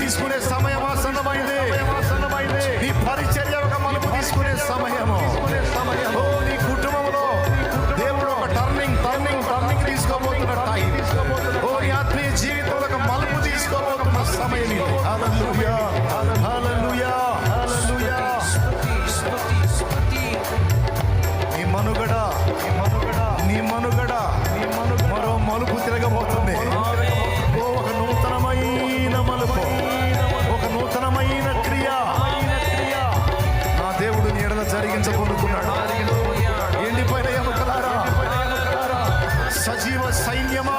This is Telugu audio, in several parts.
తీసుకునే సమయం ఆసన్నమైంది. నీ పరిచర్య ఒక మలుపు తీసుకునే సమయము. ఓ నీ కుటుంబంలో దేవుడు ఒక టర్నింగ్ తీసుకోబోతున్న టైం. ఓ నీ ఆత్మీయ జీవితంలో ఒక మలుపు తీసుకోబోతున్న సమయం ఇది. హల్లెలూయా, హల్లెలూయా, హల్లెలూయా. నీ మనుగడ మరో మలుపు తిరగబోతుంది. ఓ ఒక నూతనమైన మలుపు, ఒక నూతనమైన క్రియ నా దేవుడు నీ ఎడల జరిగించబోతున్నాడు. ఎండిపోయిన ఎముకలారా, సజీవ సైన్యమా,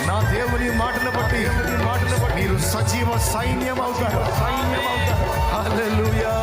నా దేవుని మాటలు బట్టి మీరు సజీవ సైన్యం అవుతారు. హల్లెలూయా.